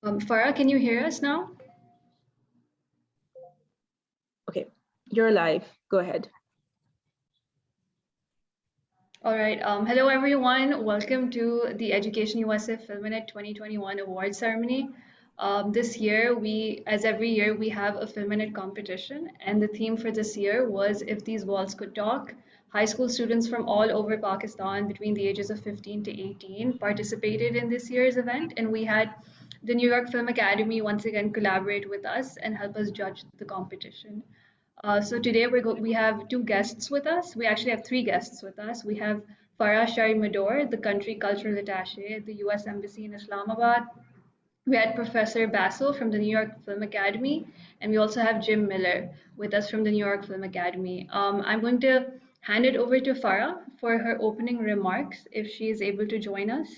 Farah, can you hear us now? Okay, you're live. Go ahead. All right. Hello, everyone. Welcome to the Education USA Filminute 2021 award ceremony. This year, as every year, we have a Filminute competition, and the theme for this year was "If These Walls Could Talk." High school students from all over Pakistan between the ages of 15 to 18 participated in this year's event, and we had the New York Film Academy once again collaborate with us and help us judge the competition. So today we have two guests with us. We actually have three guests with us. We have Farah Shari Mador, the country cultural attaché at the U.S. Embassy in Islamabad. We had Professor Basso from the New York Film Academy, and we also have Jim Miller with us from the New York Film Academy. I'm going to hand it over to Farah for her opening remarks if she is able to join us.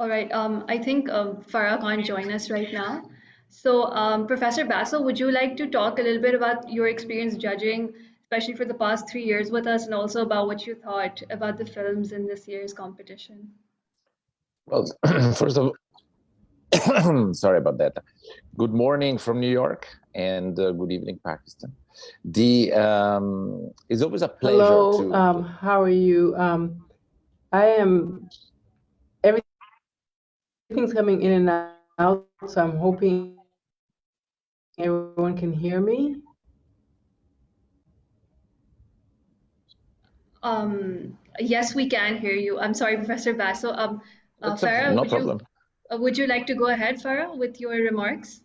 All right. I think Farah can't join us right now. So, Professor Basso, would you like to talk a little bit about your experience judging, especially for the past 3 years with us, and also about what you thought about the films in this year's competition? Well, first of all, sorry about that. Good morning from New York and good evening, Pakistan. It's always a pleasure. Hello, how are you? I am. Everything's coming in and out, so I'm hoping everyone can hear me. Yes, we can hear you. I'm sorry, Professor Basso. Farah, no problem. Would you like to go ahead, Farah, with your remarks?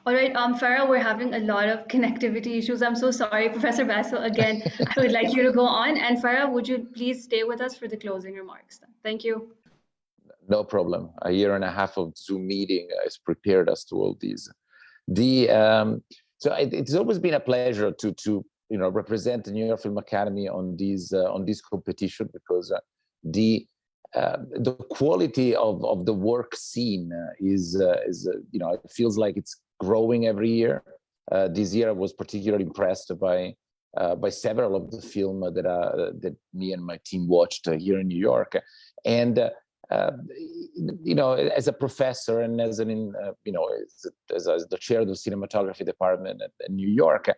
All right, Farah, we're having a lot of connectivity issues. I'm so sorry, Professor Basso. Again, I would like you to go on. And Farah, would you please stay with us for the closing remarks? Thank you. No problem. A year and a half of Zoom meeting has prepared us to all these. So it's always been a pleasure to represent the New York Film Academy on this competition, because the quality of the work seen is it feels like it's growing every year. This year I was particularly impressed by several of the films that me and my team watched here in New York, and as a professor and as the chair of the cinematography department at New York,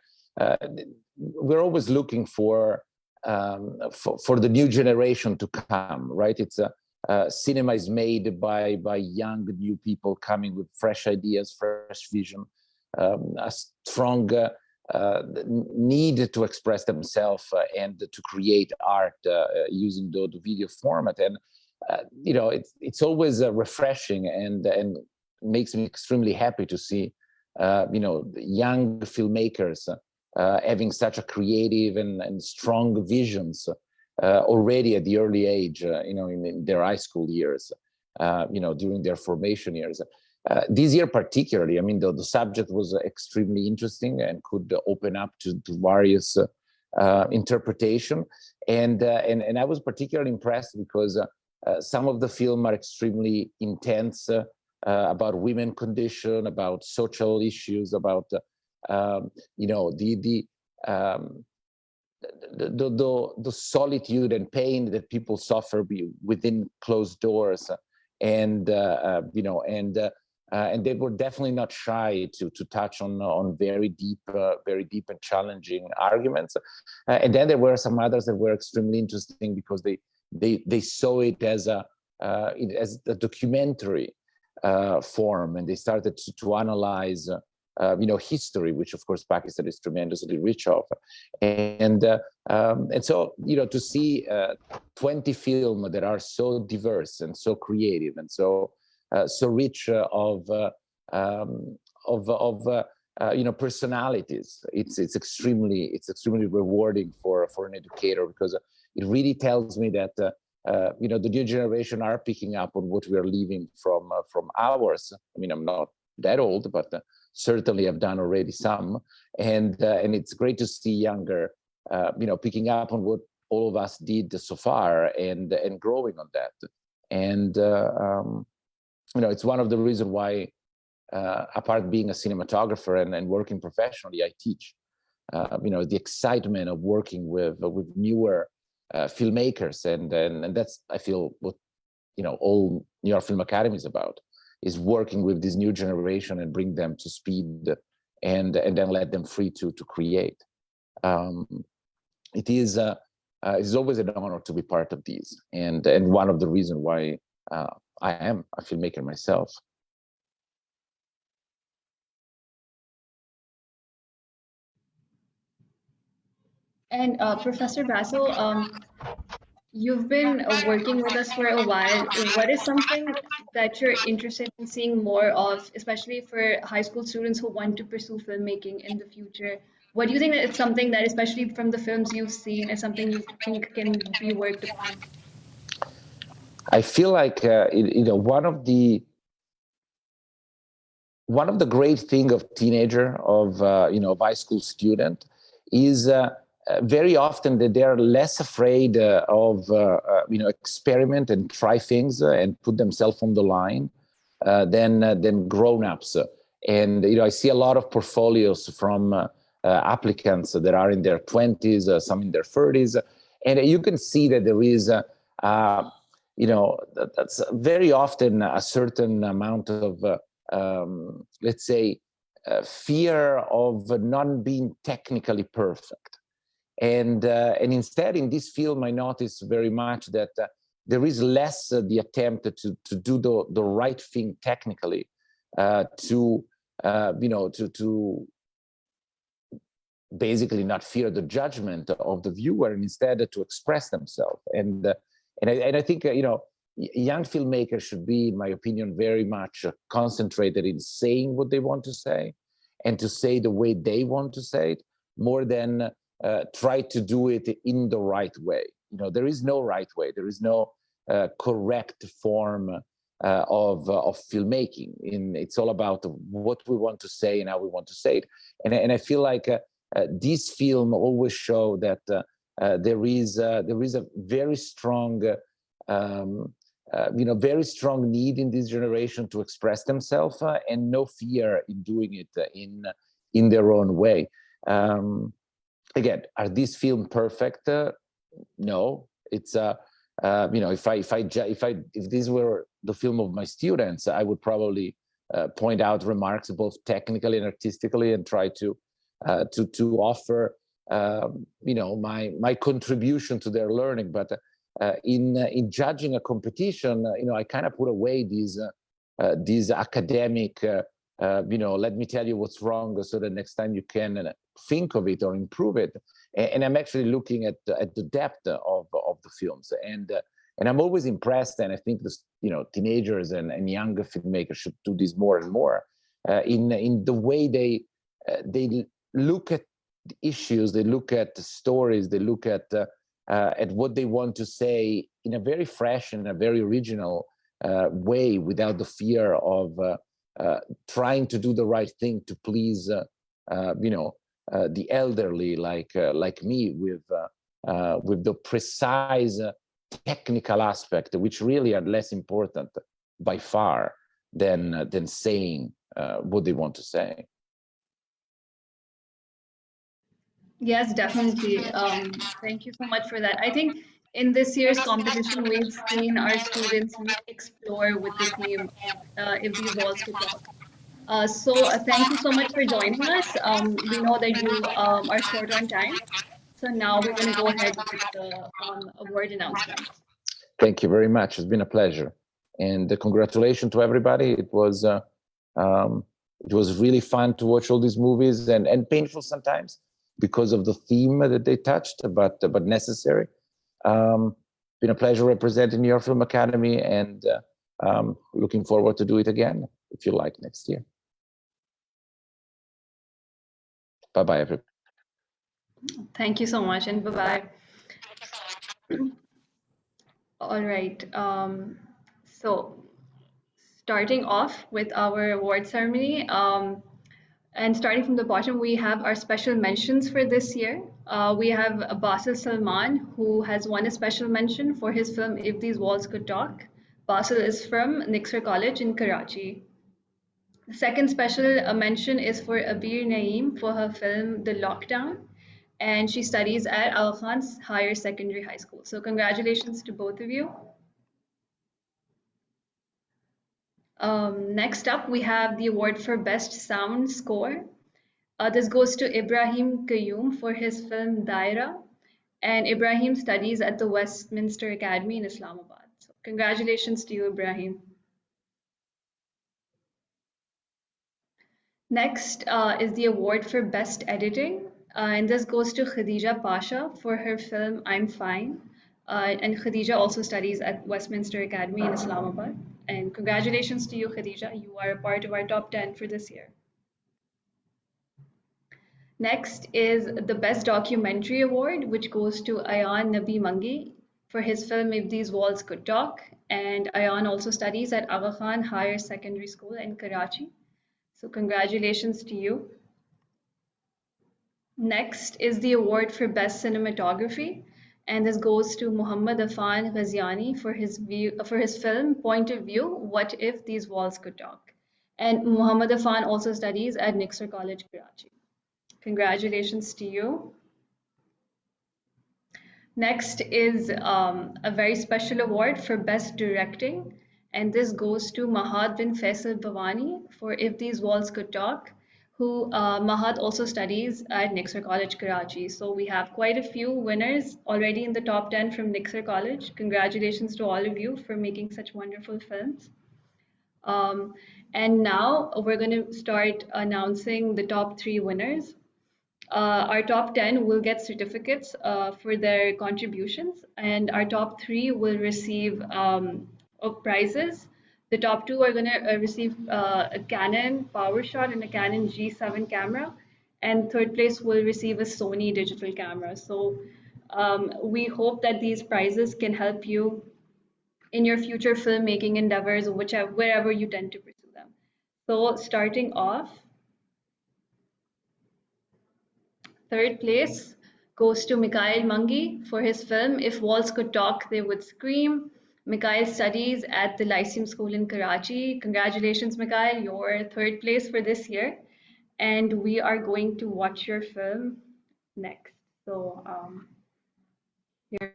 we're always looking for the new generation to come, right? It's cinema is made by young new people coming with fresh ideas, fresh vision, a strong need to express themselves and to create art using the video format. And it's always refreshing and makes me extremely happy to see young filmmakers having such a creative and strong visions already at the early age, in their high school years, during their formation years. This year particularly, I mean, the subject was extremely interesting and could open up to various interpretation. And I was particularly impressed because some of the film are extremely intense about women condition, about social issues, about the solitude and pain that people suffer within closed doors, and they were definitely not shy to touch on very deep and challenging arguments. And then there were some others that were extremely interesting because they saw it as a documentary form, and they started to analyze history, which of course Pakistan is tremendously rich of, and so to see 20 films that are so diverse and so creative and so rich of personalities, it's extremely rewarding for an educator, because it really tells me that the new generation are picking up on what we are leaving from ours. I mean, I'm not that old, but certainly I've done already some, and it's great to see younger, picking up on what all of us did so far, and growing on that. And it's one of the reasons why, apart being a cinematographer and working professionally, I teach. The excitement of working with newer filmmakers, and that's, I feel, what all New York Film Academy is about, is working with this new generation and bring them to speed, and then let them free to create. It is always an honor to be part of these, and one of the reasons why I am a filmmaker myself. And Professor Basil, you've been working with us for a while. What is something that you're interested in seeing more of, especially for high school students who want to pursue filmmaking in the future? What do you think that it's something that, especially from the films you've seen, is something you think can be worked upon? I feel like one of the great thing of teenager, of of high school student, is very often that they are less afraid of experiment and try things and put themselves on the line than grown-ups. And I see a lot of portfolios from applicants that are in their 20s, some in their 30s, and you can see that there is that's very often a certain amount of let's say fear of not being technically perfect. And instead, in this film, I notice very much that there is less the attempt to do the right thing technically, to basically not fear the judgment of the viewer, and instead to express themselves. And I think young filmmakers should be, in my opinion, very much concentrated in saying what they want to say, and to say the way they want to say it, more than try to do it in the right way. There is no right way. There is no correct form of filmmaking. It's all about what we want to say and how we want to say it. And I feel like this film always show that there is a very strong very strong need in this generation to express themselves, and no fear in doing it in their own way. Again, are these films perfect? No. It's if this were the film of my students, I would probably point out remarks both technically and artistically, and try to offer my contribution to their learning. But in judging a competition, I kind of put away these academic, let me tell you what's wrong, so that next time you can think of it or improve it. And I'm actually looking at the depth of the films, and I'm always impressed. And I think this, teenagers and younger filmmakers should do this more and more, in the way they look at issues, they look at the stories, they look at what they want to say in a very fresh and a very original way, without the fear of trying to do the right thing to please, the elderly, like me, with the precise technical aspect, which really are less important by far than saying what they want to say. Yes, definitely. Thank you so much for that. I think in this year's competition, we've seen our students really explore with the theme of if these walls could talk. So thank you so much for joining us. We know that you are short on time. So now we're going to go ahead with the award announcements. Thank you very much. It's been a pleasure. And congratulations to everybody. It was really fun to watch all these movies, and painful sometimes because of the theme that they touched, but necessary. Been a pleasure representing New York Film Academy, and looking forward to do it again, if you like, next year. Bye-bye, everybody. Thank you so much, and bye-bye. All right. So starting off with our award ceremony, And starting from the bottom, we have our special mentions for this year. We have Basil Salman, who has won a special mention for his film If These Walls Could Talk. Basil is from Nixer College in Karachi. The second special mention is for Abir Naeem for her film The Lockdown, and she studies at Al Khan's Higher Secondary High School. So congratulations to both of you. Next up, we have the award for Best Sound Score. This goes to Ibrahim Qayyum for his film Daira, and Ibrahim studies at the Westminster Academy in Islamabad. So congratulations to you, Ibrahim. Next is the award for Best Editing, and this goes to Khadija Pasha for her film I'm Fine. And Khadija also studies at Westminster Academy in Islamabad. And congratulations to you, Khadija. You are a part of our top 10 for this year. Next is the Best Documentary Award, which goes to Ayan Nabi Mangi for his film If These Walls Could Talk. And Ayan also studies at Aga Khan Higher Secondary School in Karachi. So congratulations to you. Next is the award for Best Cinematography, and this goes to Muhammad Afan Ghaziani for his film Point of View, What If These Walls Could Talk? And Muhammad Afan also studies at Nixer College, Karachi. Congratulations to you. Next is a very special award for Best Directing, and this goes to Mahad bin Faisal Bhavani for If These Walls Could Talk, who Mahad also studies at Nixer College, Karachi. So we have quite a few winners already in the top 10 from Nixer College. Congratulations to all of you for making such wonderful films. Um, and now we're going to start announcing the top 3 winners. Our top 10 will get certificates for their contributions, and our top 3 will receive prizes. The top 2 are going to receive a Canon PowerShot and a Canon G7 camera, and third place will receive a Sony digital camera. So we hope that these prizes can help you in your future filmmaking endeavors, wherever you tend to pursue them. So starting off, third place goes to Mikhail Mangi for his film If Walls Could Talk, They Would Scream. Mikhail studies at the Lyceum School in Karachi. Congratulations, Mikhail, you're third place for this year. And we are going to watch your film next. So here.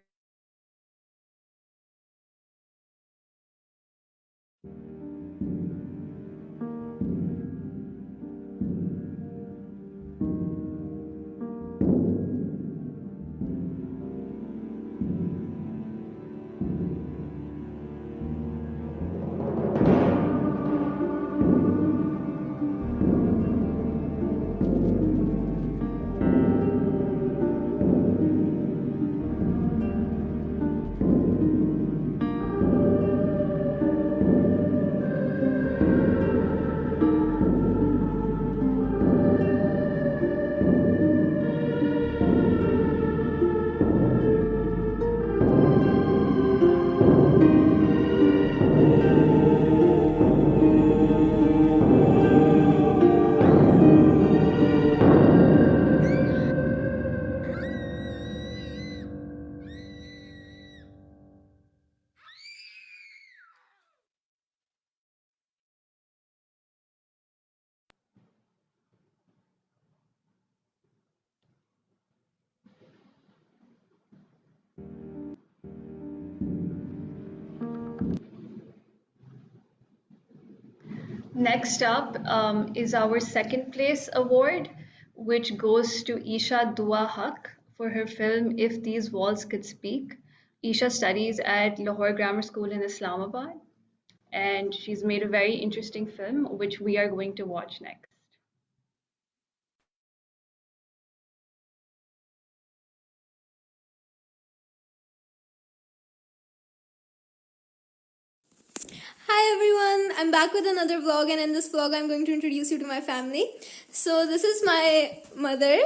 Next up is our second place award, which goes to Isha Dua Haq for her film If These Walls Could Speak. Isha studies at Lahore Grammar School in Islamabad, and she's made a very interesting film, which we are going to watch next. Hi everyone, I'm back with another vlog, and in this vlog I'm going to introduce you to my family. So this is my mother.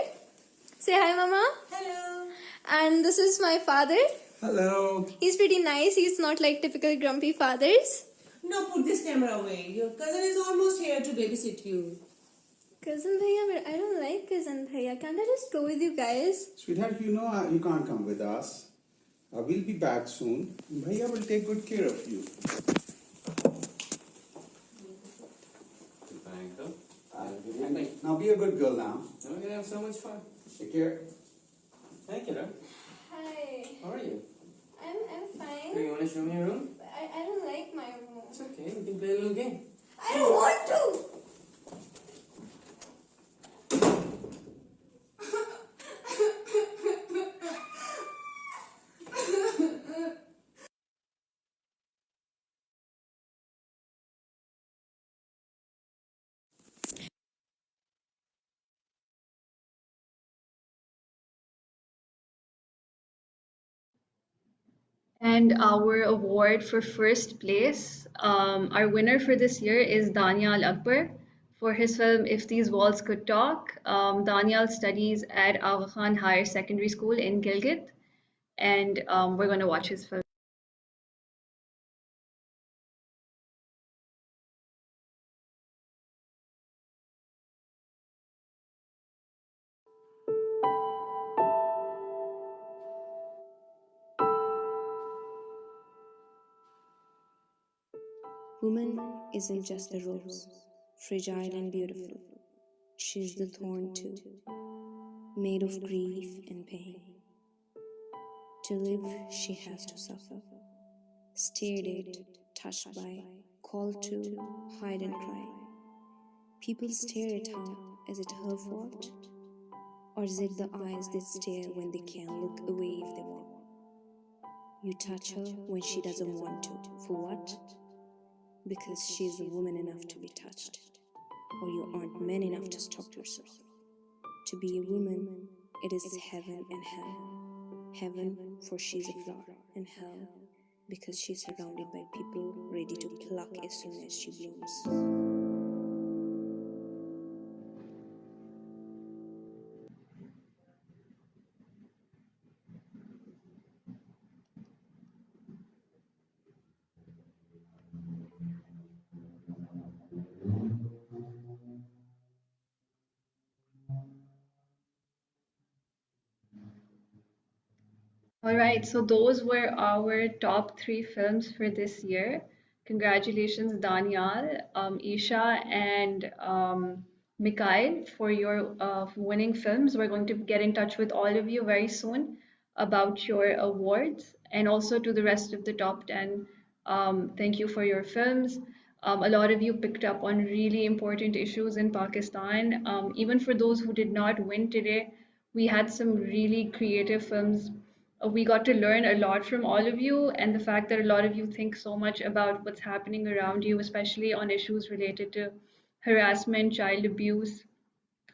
Say hi mama. Hello. And this is my father. Hello. He's pretty nice. He's not like typical grumpy fathers. No, put this camera away. Your cousin is almost here to babysit you. Cousin Bhaiya, but I don't like Cousin Bhaiya. Can't I just go with you guys? Sweetheart, you know you can't come with us. We'll be back soon. Bhaiya will take good care of you. Goodbye, Uncle. Now be a good girl now. We're gonna have so much fun. Take care. Thank you, Hi. How are you? I'm fine. Do you wanna show me your room? I don't like my room. It's okay, we can play a little game. I don't want to! And our award for first place, our winner for this year is Daniel Akbar for his film If These Walls Could Talk. Daniel studies at Aga Khan Higher Secondary School in Gilgit, and we're going to watch his film. Woman isn't just a rose, fragile and beautiful. She's the thorn too, made of grief and pain. To live, she has to suffer. Stared at, touched by, called to, hide and cry. People stare at her. Is it her fault? Or is it the eyes that stare when they can't look away if they want? You touch her when she doesn't want to. For what? Because she is a woman enough to be touched. Or you aren't man enough to stop yourself. To be a woman, it is heaven and hell. Heaven, for she's a flower, and hell, because she's surrounded by people ready to pluck as soon as she blooms. All right, so those were our top three films for this year. Congratulations, Daniel, Isha, and Mikhail for your winning films. We're going to get in touch with all of you very soon about your awards, and also to the rest of the top 10. Thank you for your films. A lot of you picked up on really important issues in Pakistan. Even for those who did not win today, we had some really creative films. We got to learn a lot from all of you, and the fact that a lot of you think so much about what's happening around you, especially on issues related to harassment, child abuse.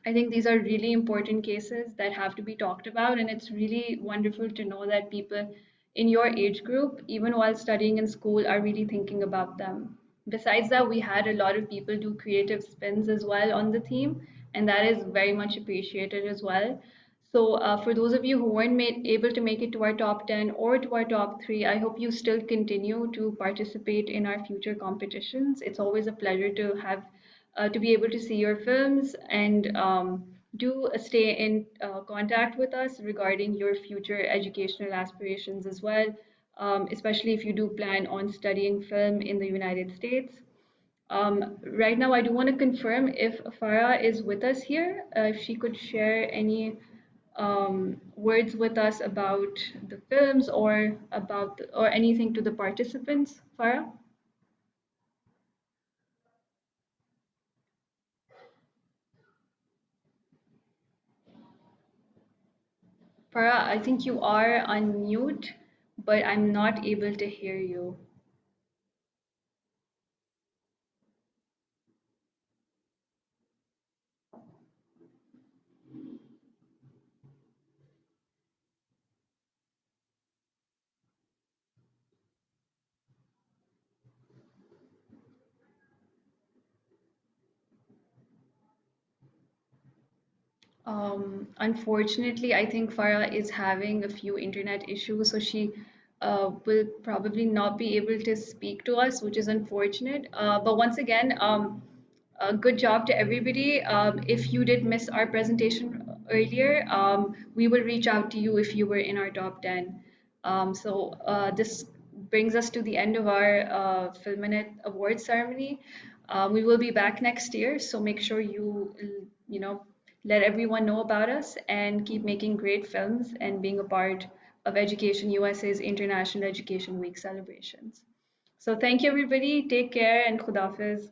I think these are really important cases that have to be talked about, and it's really wonderful to know that people in your age group, even while studying in school, are really thinking about them. Besides that, we had a lot of people do creative spins as well on the theme, and that is very much appreciated as well. So, for those of you who weren't able to make it to our top 10 or to our top 3, I hope you still continue to participate in our future competitions. It's always a pleasure to have to be able to see your films and do stay in contact with us regarding your future educational aspirations as well, especially if you do plan on studying film in the United States. Right now, I do want to confirm if Farah is with us here, if she could share any words with us about the films or or anything to the participants. Farah? Farah, I think you are on mute, but I'm not able to hear you. Unfortunately, I think Farah is having a few internet issues, so she will probably not be able to speak to us, which is unfortunate. But once again, good job to everybody. If you did miss our presentation earlier, we will reach out to you if you were in our top 10. This brings us to the end of our Filminute Awards ceremony. We will be back next year, so make sure you know, let everyone know about us and keep making great films and being a part of Education USA's International Education Week celebrations. So thank you, everybody. Take care and Khudafiz.